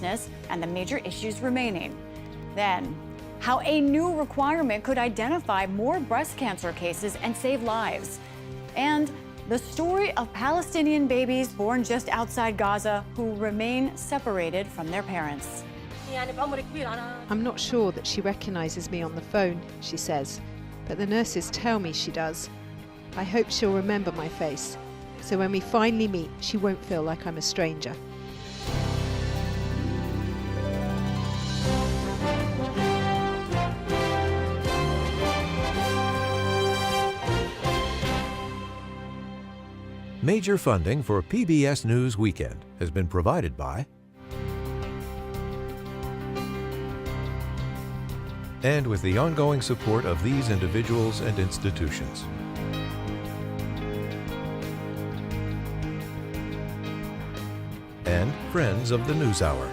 seriousness and the major issues remaining. Then, how a new requirement could identify more breast cancer cases and save lives. And the story of Palestinian babies born just outside Gaza who remain separated from their parents. I'm not sure that she recognizes me on the phone, she says, but the nurses tell me she does. I hope she'll remember my face, so when we finally meet, she won't feel like I'm a stranger. Major funding for PBS News Weekend has been provided by and with the ongoing support of these individuals and institutions. And friends of the NewsHour.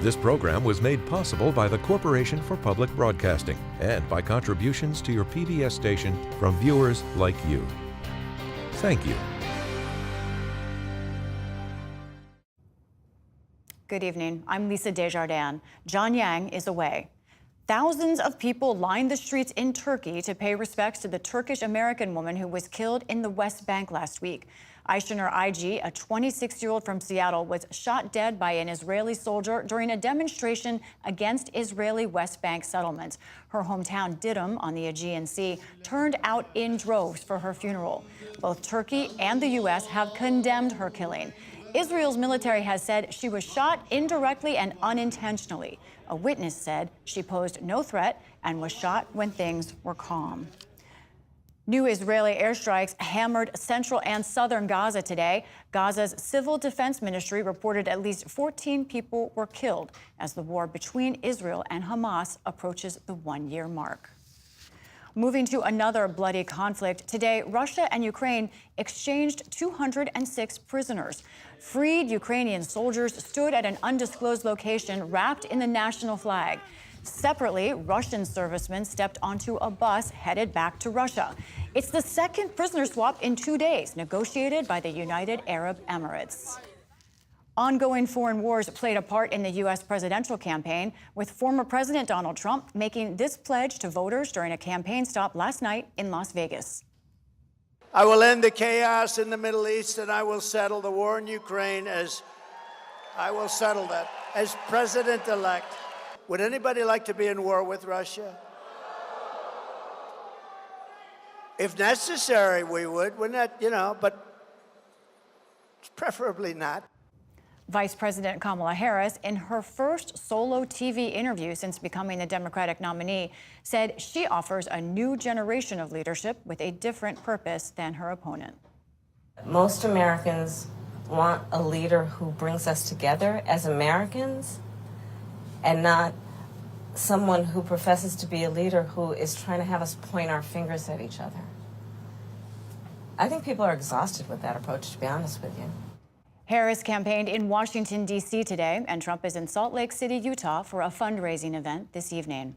This program was made possible by the Corporation for Public Broadcasting and by contributions to your PBS station from viewers like you. Thank you. Good evening. I'm Lisa Desjardins. John Yang is away. Thousands of people lined the streets in Turkey to pay respects to the Turkish-American woman who was killed in the West Bank last week. Ayşenur IG, a 26-year-old from Seattle, was shot dead by an Israeli soldier during a demonstration against Israeli West Bank settlements. Her hometown, Didim, on the Aegean Sea, turned out in droves for her funeral. Both Turkey and the U.S. have condemned her killing. Israel's military has said she was shot indirectly and unintentionally. A witness said she posed no threat and was shot when things were calm. New Israeli airstrikes hammered central and southern Gaza today. Gaza's Civil Defense Ministry reported at least 14 people were killed as the war between Israel and Hamas approaches the one-year mark. Moving to another bloody conflict, today Russia and Ukraine exchanged 206 prisoners. Freed Ukrainian soldiers stood at an undisclosed location wrapped in the national flag. Separately, Russian servicemen stepped onto a bus headed back to Russia. It's the second prisoner swap in 2 days, negotiated by the United Arab Emirates. Ongoing foreign wars played a part in the U.S. presidential campaign, with former President Donald Trump making this pledge to voters during a campaign stop last night in Las Vegas. I will end the chaos in the Middle East, and I will settle the war in Ukraine as president-elect. Would anybody like to be in war with Russia? If necessary, we would. We're not, but preferably not. Vice President Kamala Harris, in her first solo TV interview since becoming the Democratic nominee, said she offers a new generation of leadership with a different purpose than her opponent. Most Americans want a leader who brings us together as Americans, and not someone who professes to be a leader who is trying to have us point our fingers at each other. I think people are exhausted with that approach, to be honest with you. Harris campaigned in Washington, D.C. today, and Trump is in Salt Lake City, Utah, for a fundraising event this evening.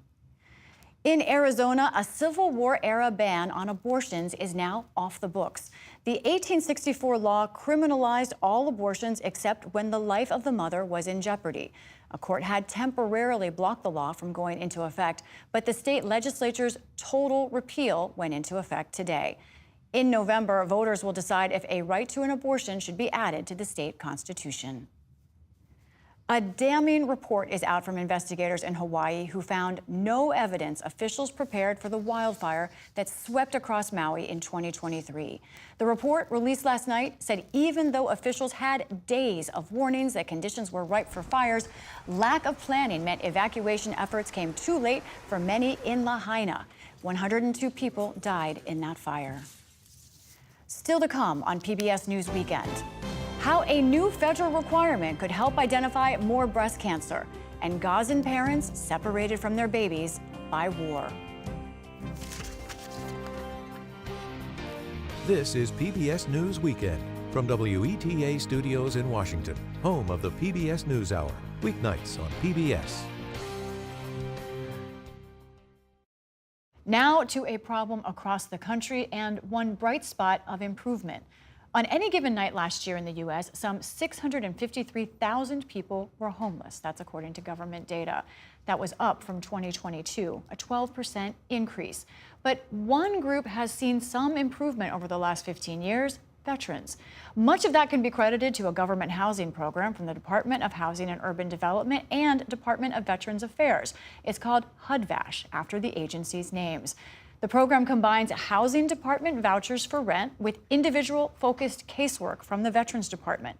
In Arizona, a Civil War-era ban on abortions is now off the books. The 1864 law criminalized all abortions except when the life of the mother was in jeopardy. A court had temporarily blocked the law from going into effect, but the state legislature's total repeal went into effect today. In November, voters will decide if a right to an abortion should be added to the state constitution. A damning report is out from investigators in Hawaii who found no evidence officials prepared for the wildfire that swept across Maui in 2023. The report, released last night, said even though officials had days of warnings that conditions were ripe for fires, lack of planning meant evacuation efforts came too late for many in Lahaina. 102 people died in that fire. Still to come on PBS News Weekend. How a new federal requirement could help identify more breast cancer, and Gazan parents separated from their babies by war. This is PBS News Weekend. from WETA Studios in Washington, home of the PBS News Hour, weeknights on PBS. Now to a problem across the country and one bright spot of improvement. On any given night last year in the U.S., some 653,000 people were homeless. That's according to government data. That was up from 2022, a 12% increase. But one group has seen some improvement over the last 15 years, veterans. Much of that can be credited to a government housing program from the Department of Housing and Urban Development and Department of Veterans Affairs. It's called HUD-VASH, after the agency's names. The program combines housing department vouchers for rent with individual-focused casework from the Veterans Department.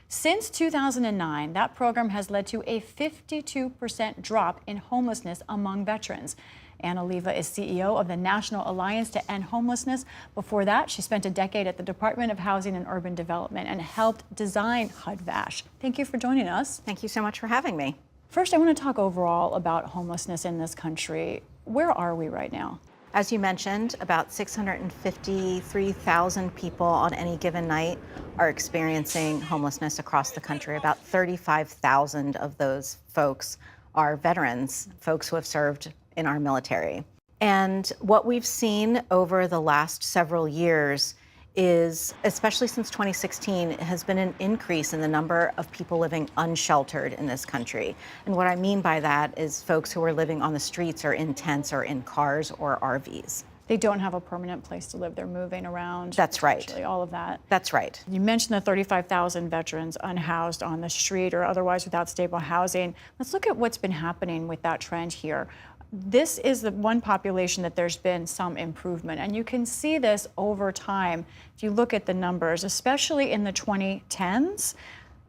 Since 2009, that program has led to a 52% drop in homelessness among veterans. Anna Leva is CEO of the National Alliance to End Homelessness. Before that, she spent a decade at the Department of Housing and Urban Development and helped design HUD-VASH. Thank you for joining us. Thank you so much for having me. First, I want to talk overall about homelessness in this country. Where are we right now? As you mentioned, about 653,000 people on any given night are experiencing homelessness across the country. About 35,000 of those folks are veterans, folks who have served in our military. And what we've seen over the last several years is, especially since 2016, has been an increase in the number of people living unsheltered in this country. And what I mean by that is folks who are living on the streets or in tents or in cars or RVs. They don't have a permanent place to live. They're moving around. That's right. All of that. That's right. You mentioned the 35,000 veterans unhoused on the street or otherwise without stable housing. Let's look at what's been happening with that trend here. This is the one population that there's been some improvement, and you can see this over time if you look at the numbers, especially in the 2010s.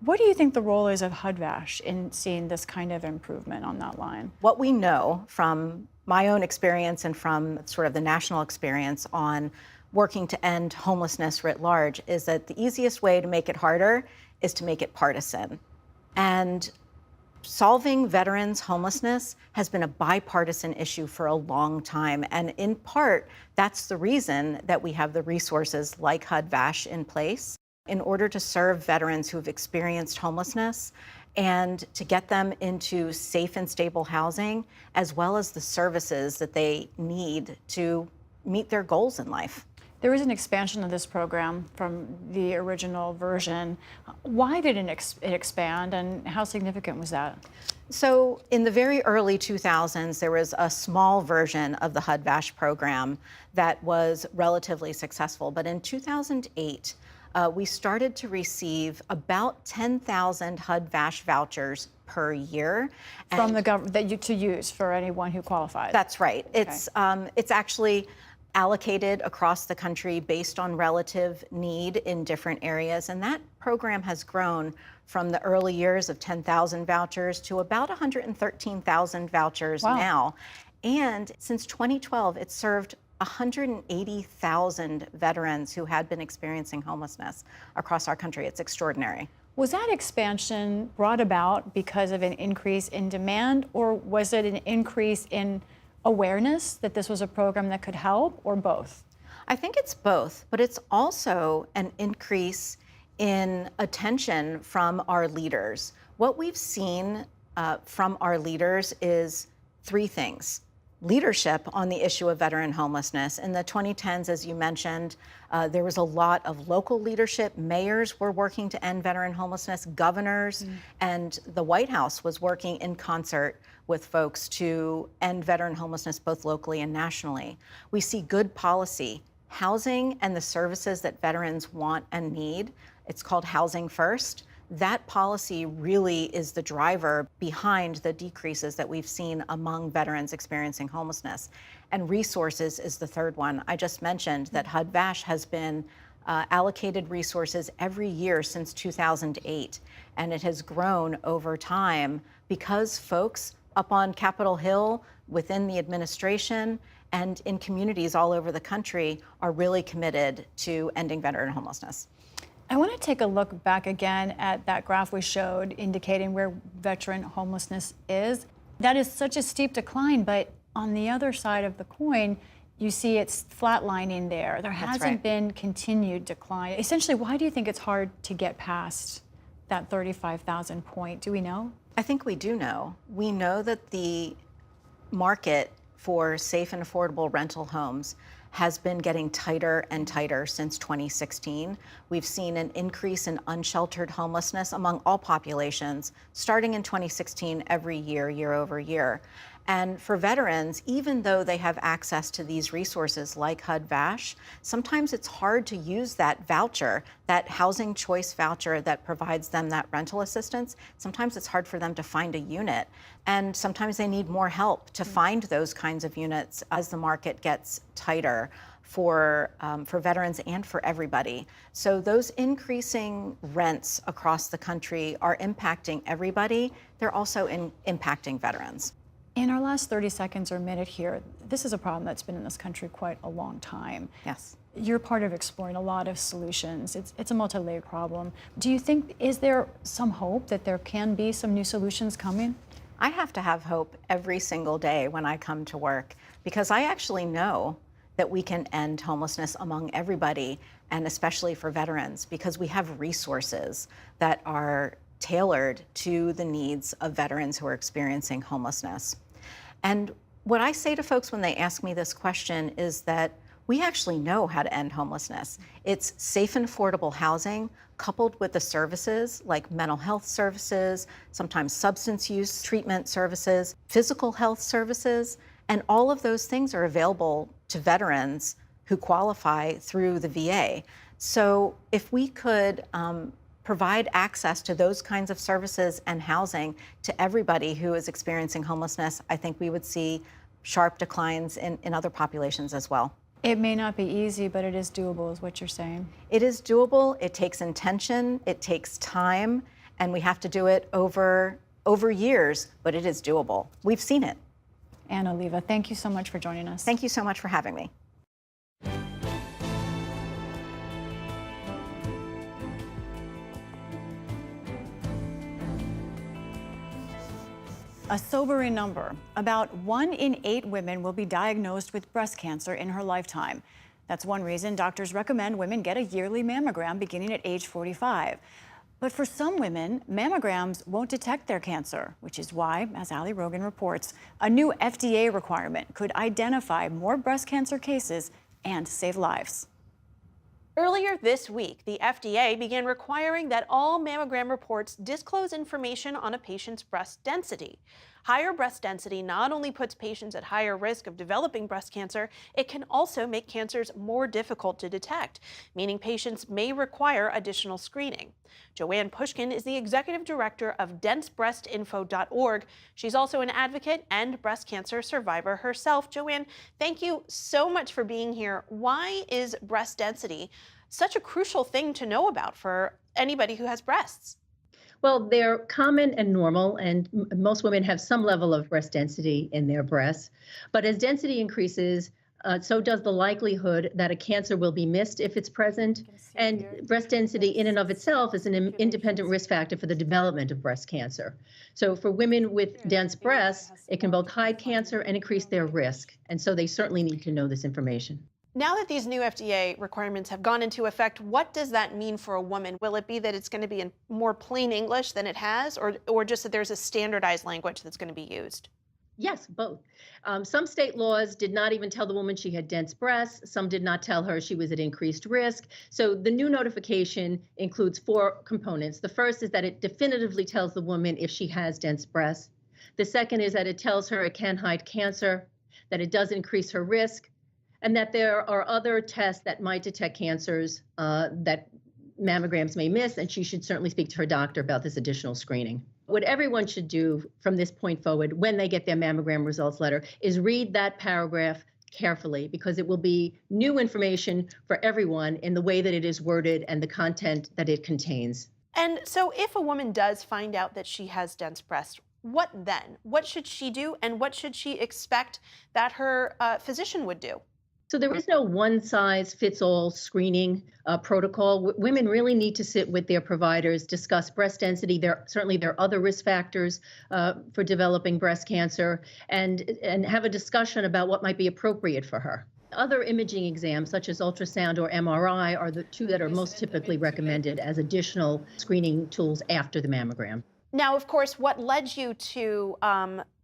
What do you think the role is of HUD-VASH in seeing this kind of improvement on that line? What we know from my own experience and from sort of the national experience on working to end homelessness writ large is that the easiest way to make it harder is to make it partisan. And solving veterans' homelessness has been a bipartisan issue for a long time. And in part, that's the reason that we have the resources like HUD-VASH in place in order to serve veterans who have experienced homelessness and to get them into safe and stable housing, as well as the services that they need to meet their goals in life. There was an expansion of this program from the original version. Why did it expand, and how significant was that? So in the very early 2000s, there was a small version of the HUD-VASH program that was relatively successful. But in 2008, we started to receive about 10,000 HUD-VASH vouchers per year. From the government to use for anyone who qualifies? That's right. Okay. It's actually allocated across the country based on relative need in different areas. And that program has grown from the early years of 10,000 vouchers to about 113,000 vouchers now. And since 2012, it's served 180,000 veterans who had been experiencing homelessness across our country. It's extraordinary. Was that expansion brought about because of an increase in demand, or was it an increase in awareness that this was a program that could help, or both? I think it's both, but it's also an increase in attention from our leaders. What we've seen from our leaders is three things. Leadership on the issue of veteran homelessness. In the 2010s, as you mentioned, there was a lot of local leadership. Mayors were working to end veteran homelessness, governors, and the White House was working in concert with folks to end veteran homelessness both locally and nationally. We see good policy, housing and the services that veterans want and need. It's called Housing First. That policy really is the driver behind the decreases that we've seen among veterans experiencing homelessness. And resources is the third one. I just mentioned that HUD-VASH has been allocated resources every year since 2008, and it has grown over time because folks up on Capitol Hill, within the administration, and in communities all over the country are really committed to ending veteran homelessness. I want to take a look back again at that graph we showed indicating where veteran homelessness is. That is such a steep decline, but on the other side of the coin, You see it's flatlining there. There hasn't been continued decline. Essentially, why do you think it's hard to get past that 35,000 point? Do we know? I think we do know. We know that the market for safe and affordable rental homes has been getting tighter and tighter since 2016. We've seen an increase in unsheltered homelessness among all populations, starting in 2016 every year, year over year. And for veterans, even though they have access to these resources like HUD-VASH, sometimes it's hard to use that voucher, that housing choice voucher that provides them that rental assistance. Sometimes it's hard for them to find a unit. And sometimes they need more help to find those kinds of units as the market gets tighter for veterans and for everybody. So those increasing rents across the country are impacting everybody. They're also impacting veterans. In our last 30 seconds or minute here, this is a problem that's been in this country quite a long time. Yes. You're part of exploring a lot of solutions. It's a multi-layered problem. Do you think, is there some hope that there can be some new solutions coming? I have to have hope every single day when I come to work, because I actually know that we can end homelessness among everybody, and especially for veterans, because we have resources that are tailored to the needs of veterans who are experiencing homelessness. And what I say to folks when they ask me this question is that we actually know how to end homelessness. It's safe and affordable housing coupled with the services like mental health services, sometimes substance use treatment services, physical health services, and all of those things are available to veterans who qualify through the VA. So if we could provide access to those kinds of services and housing to everybody who is experiencing homelessness, I think we would see sharp declines in other populations as well. It may not be easy, but it is doable, is what you're saying. It is doable. It takes intention. It takes time. And we have to do it over years, but it is doable. We've seen it. Anna Oliva, thank you so much for joining us. Thank you so much for having me. A sobering number. About 1 in 8 women will be diagnosed with breast cancer in her lifetime. That's one reason doctors recommend women get a yearly mammogram beginning at age 45. But for some women, mammograms won't detect their cancer, which is why, as Ali Rogan reports, a new FDA requirement could identify more breast cancer cases and save lives. Earlier this week, the FDA began requiring that all mammogram reports disclose information on a patient's breast density. Higher breast density not only puts patients at higher risk of developing breast cancer, it can also make cancers more difficult to detect, meaning patients may require additional screening. Joanne Pushkin is the executive director of DenseBreastInfo.org. She's also an advocate and breast cancer survivor herself. Joanne, thank you so much for being here. Why is breast density such a crucial thing to know about for anybody who has breasts? Well, they're common and normal, and most women have some level of breast density in their breasts. But as density increases, so does the likelihood that a cancer will be missed if it's present. And breast density in and of itself is an independent risk factor for the development of breast cancer. So for women with dense breasts, it can both hide cancer and increase their risk. And so they certainly need to know this information. Now that these new FDA requirements have gone into effect, what does that mean for a woman? Will it be that it's going to be in more plain English than it has, or just that there's a standardized language that's going to be used? Yes, both. Some state laws did not even tell the woman she had dense breasts. Some did not tell her she was at increased risk. So the new notification includes 4 components. The first is that it definitively tells the woman if she has dense breasts. The second is that it tells her it can hide cancer, that it does increase her risk, and that there are other tests that might detect cancers that mammograms may miss, and she should certainly speak to her doctor about this additional screening. What everyone should do from this point forward when they get their mammogram results letter is read that paragraph carefully, because it will be new information for everyone in the way that it is worded and the content that it contains. And so if a woman does find out that she has dense breasts, what then? What should she do, and what should she expect that her physician would do? So there is no one-size-fits-all screening protocol. Women really need to sit with their providers, discuss breast density. Certainly there are other risk factors for developing breast cancer, and have a discussion about what might be appropriate for her. Other imaging exams, such as ultrasound or MRI, are the two that are most typically recommended as additional screening tools after the mammogram. Now, of course, what led you to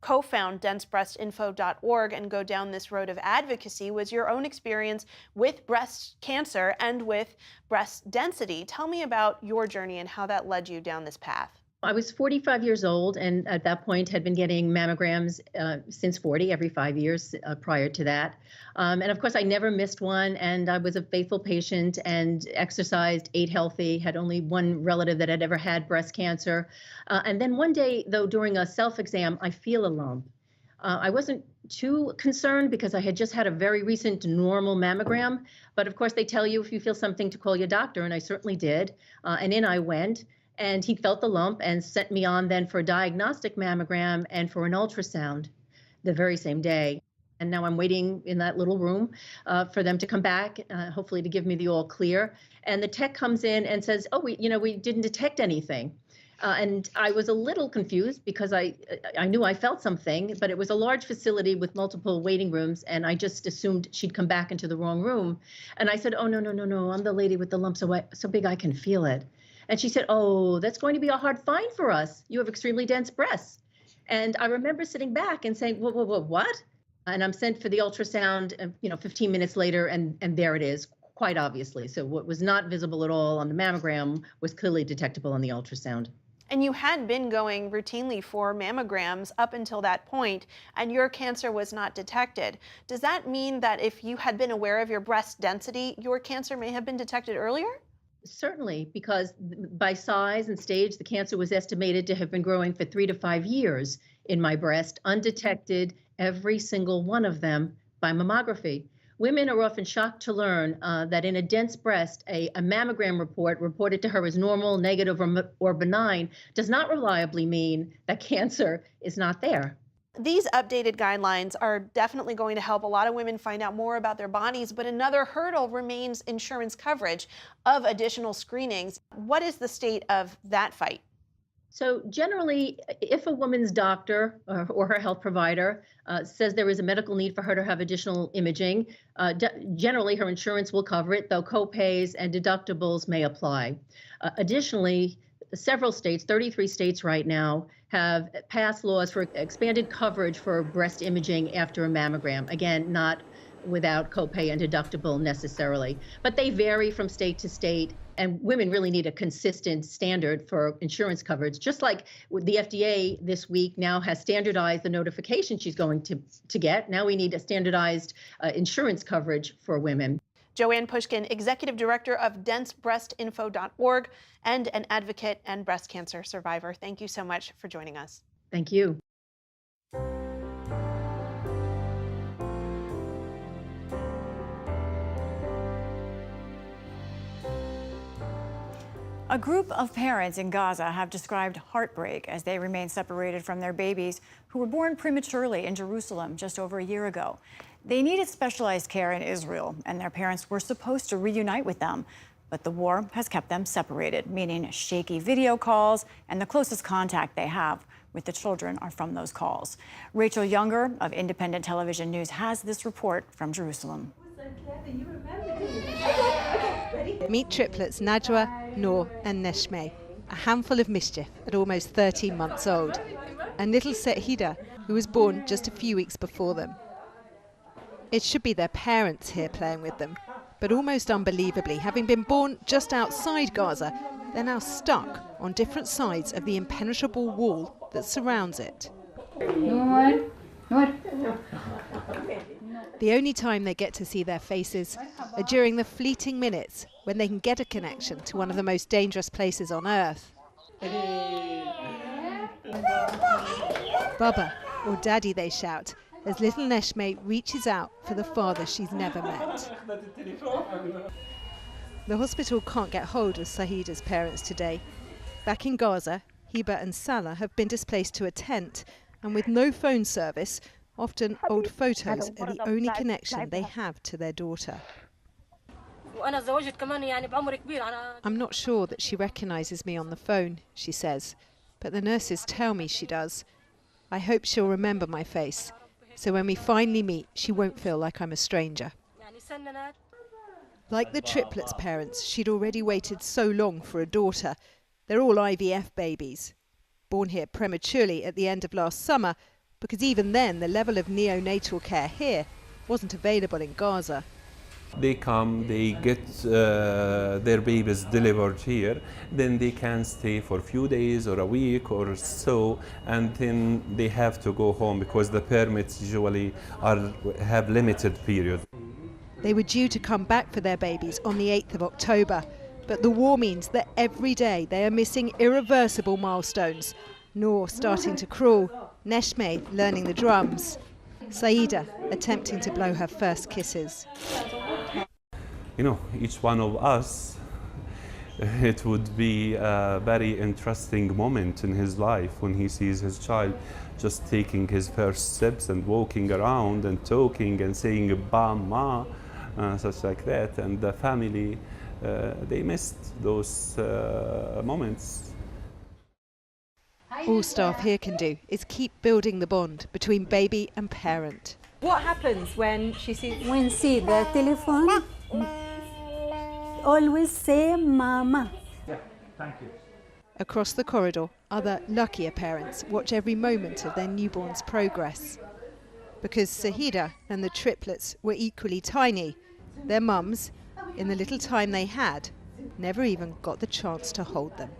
co-found DenseBreastInfo.org and go down this road of advocacy was your own experience with breast cancer and with breast density. Tell me about your journey and how that led you down this path. I was 45 years old, and at that point had been getting mammograms since 40, every 5 years prior to that. And of course, I never missed one, and I was a faithful patient and exercised, ate healthy, had only one relative that had ever had breast cancer. And then one day, though, during a self-exam, I feel a lump. I wasn't too concerned because I had just had a very recent normal mammogram. But of course, they tell you if you feel something to call your doctor, and I certainly did. And in I went. And he felt the lump and sent me on then for a diagnostic mammogram and for an ultrasound the very same day. And now I'm waiting in that little room for them to come back, hopefully to give me the all clear. And the tech comes in and says, oh, we didn't detect anything. And I was a little confused because I knew I felt something, but it was a large facility with multiple waiting rooms, and I just assumed she'd come back into the wrong room. And I said, oh, no, I'm the lady with the lump so big I can feel it. And she said, oh, that's going to be a hard find for us. You have extremely dense breasts. And I remember sitting back and saying, what? And I'm sent for the ultrasound, 15 minutes later, and there it is, quite obviously. So what was not visible at all on the mammogram was clearly detectable on the ultrasound. And you had been going routinely for mammograms up until that point, and your cancer was not detected. Does that mean that if you had been aware of your breast density, your cancer may have been detected earlier? Certainly, because by size and stage, the cancer was estimated to have been growing for 3 to 5 years in my breast, undetected, every single one of them by mammography. Women are often shocked to learn that in a dense breast, a mammogram report reported to her as normal, negative, or benign does not reliably mean that cancer is not there. These updated guidelines are definitely going to help a lot of women find out more about their bodies, but another hurdle remains insurance coverage of additional screenings. What is the state of that fight? So generally, if a woman's doctor or her health provider says there is a medical need for her to have additional imaging, generally her insurance will cover it, though co-pays and deductibles may apply. Additionally, several states, 33 states right now, have passed laws for expanded coverage for breast imaging after a mammogram. Again, not without copay and deductible necessarily, but they vary from state to state, and women really need a consistent standard for insurance coverage. Just like the FDA this week now has standardized the notification she's going to get, now we need a standardized insurance coverage for women. Joanne Pushkin, Executive Director of DenseBreastInfo.org and an advocate and breast cancer survivor. Thank you so much for joining us. Thank you. A group of parents in Gaza have described heartbreak as they remain separated from their babies who were born prematurely in Jerusalem just over a year ago. They needed specialized care in Israel, and their parents were supposed to reunite with them. But the war has kept them separated, meaning shaky video calls, and the closest contact they have with the children are from those calls. Rachel Younger of Independent Television News has this report from Jerusalem. Meet triplets Najwa, Noor and Neshmeh, a handful of mischief at almost 13 months old, and little Sept, who was born just a few weeks before them. It should be their parents here playing with them, but almost unbelievably, having been born just outside Gaza, they're now stuck on different sides of the impenetrable wall that surrounds it. The only time they get to see their faces are during the fleeting minutes when they can get a connection to one of the most dangerous places on earth. Baba, or Daddy, they shout, as little Neshmeh reaches out for the father she's never met. The hospital can't get hold of Sahida's parents today. Back in Gaza, Hiba and Salah have been displaced to a tent, and with no phone service, often old photos are the only connection they have to their daughter. I'm not sure that she recognises me on the phone, she says, but the nurses tell me she does. I hope she'll remember my face, so when we finally meet, she won't feel like I'm a stranger. Like the triplets' parents, she'd already waited so long for a daughter. They're all IVF babies, born here prematurely at the end of last summer, because even then the level of neonatal care here wasn't available in Gaza. They come, they get their babies delivered here, then they can stay for a few days or a week or so, and then they have to go home because the permits usually have limited period. They were due to come back for their babies on the 8th of October, but the war means that every day they are missing irreversible milestones. Noor starting to crawl, Neshme learning the drums, Saida attempting to blow her first kisses. You know, each one of us, it would be a very interesting moment in his life when he sees his child just taking his first steps and walking around and talking and saying "Bama," such like that. And the family, they missed those moments. All staff here can do is keep building the bond between baby and parent. What happens when she sees? When see the telephone, always say mama. Yeah, thank you. Across the corridor, other luckier parents watch every moment of their newborn's progress. Because Sahida and the triplets were equally tiny, their mums, in the little time they had, never even got the chance to hold them.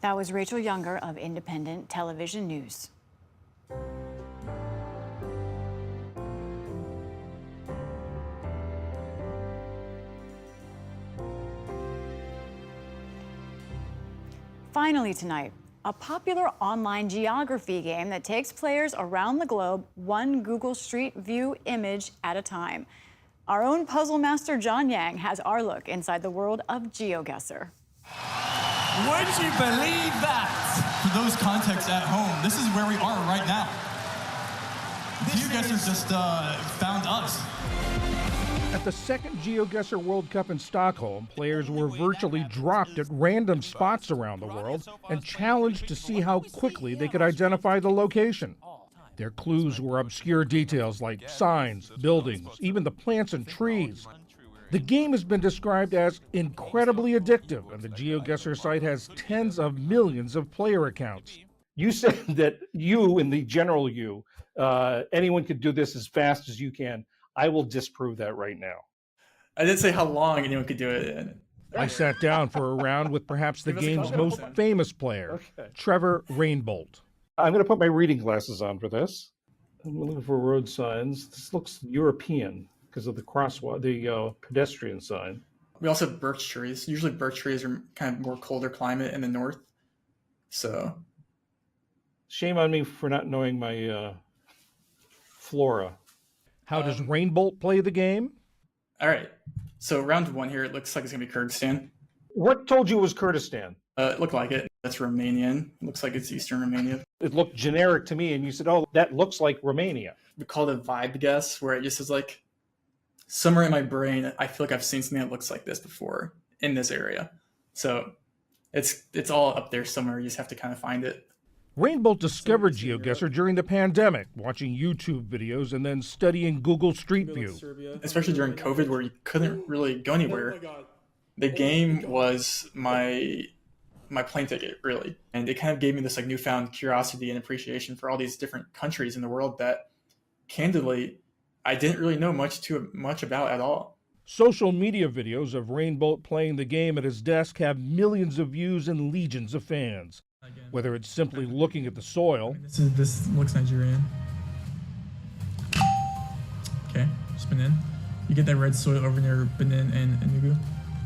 That was Rachel Younger of Independent Television News. Finally tonight, a popular online geography game that takes players around the globe one Google Street View image at a time. Our own puzzle master John Yang has our look inside the world of GeoGuessr. Would you believe that? For those contexts at home, this is where we are right now. GeoGuessr just found us. At the second GeoGuessr World Cup in Stockholm, players were virtually dropped at random spots around the world and challenged to see how quickly they could identify the location. Their clues were obscure details like signs, buildings, even the plants and trees. The game has been described as incredibly addictive, and the GeoGuessr site has tens of millions of player accounts. You said that you, in the general you, anyone could do this as fast as you can. I will disprove that right now. I didn't say how long anyone could do it. I sat down for a round with perhaps the game's most famous player, Trevor Rainbolt. I'm going to put my reading glasses on for this. I'm looking for road signs. This looks European because of the crosswalk, the pedestrian sign. We also have birch trees. Usually birch trees are kind of more colder climate in the north. So. Shame on me for not knowing my flora. How does Rainbolt play the game? All right. So round one here, it looks like it's going to be Kyrgyzstan. What told you it was Kurdistan? It looked like it. That's Romanian. It looks like it's Eastern Romania. It looked generic to me, and you said, oh, that looks like Romania. We call it a vibe guess, where it just is like, somewhere in my brain, I feel like I've seen something that looks like this before in this area. So it's all up there somewhere. You just have to kind of find it. Rainbolt discovered GeoGuessr during the pandemic, watching YouTube videos and then studying Google Street View. Especially during COVID, where you couldn't really go anywhere. The game was my plane ticket, really. And it kind of gave me this like newfound curiosity and appreciation for all these different countries in the world that, candidly, I didn't really know much about at all. Social media videos of Rainbolt playing the game at his desk have millions of views and legions of fans. Whether it's simply looking at the soil. This looks Nigerian. Okay, just Benin. You get that red soil over near Benin and Enugu.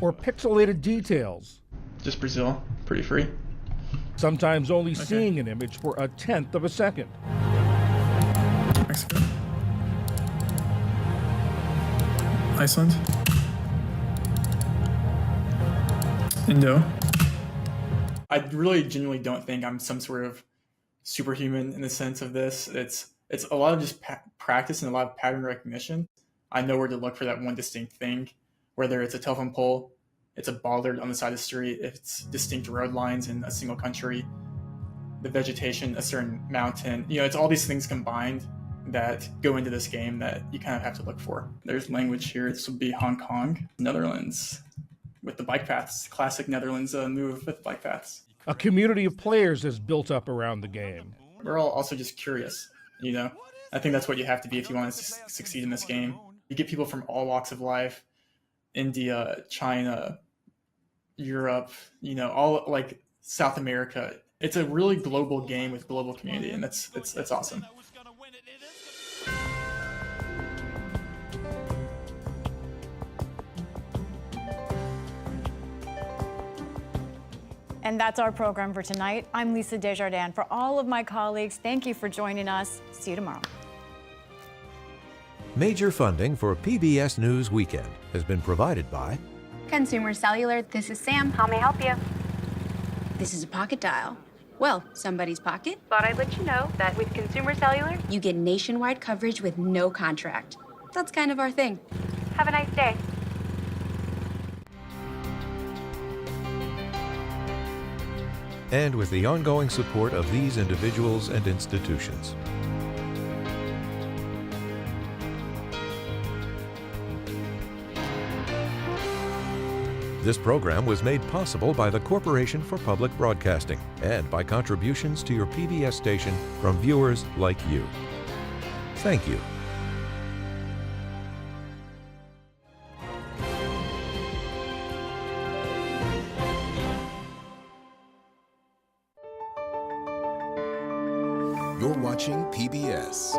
Or pixelated details. Just Brazil, pretty free. Sometimes only seeing an image for a tenth of a second. Mexico. Iceland. Indo. I really genuinely don't think I'm some sort of superhuman in the sense of this. It's a lot of just practice and a lot of pattern recognition. I know where to look for that one distinct thing, whether it's a telephone pole, it's a bollard on the side of the street, if it's distinct road lines in a single country, the vegetation, a certain mountain. You know, it's all these things combined that go into this game that you kind of have to look for. There's language here. This would be Hong Kong, Netherlands, with the bike paths, classic Netherlands move with bike paths. A community of players is built up around the game. We're all also just curious, you know? I think that's what you have to be if you want to succeed in this game. You get people from all walks of life, India, China, Europe, you know, all like South America. It's a really global game with global community, and that's awesome. And that's our program for tonight. I'm Lisa Desjardins. For all of my colleagues, thank you for joining us. See you tomorrow. Major funding for PBS News Weekend has been provided by Consumer Cellular. This is Sam. How may I help you? This is a pocket dial. Well, somebody's pocket. Thought I'd let you know that with Consumer Cellular, you get nationwide coverage with no contract. That's kind of our thing. Have a nice day. and with the ongoing support of these individuals and institutions. This program was made possible by the Corporation for Public Broadcasting and by contributions to your PBS station from viewers like you. Thank you. You're watching PBS.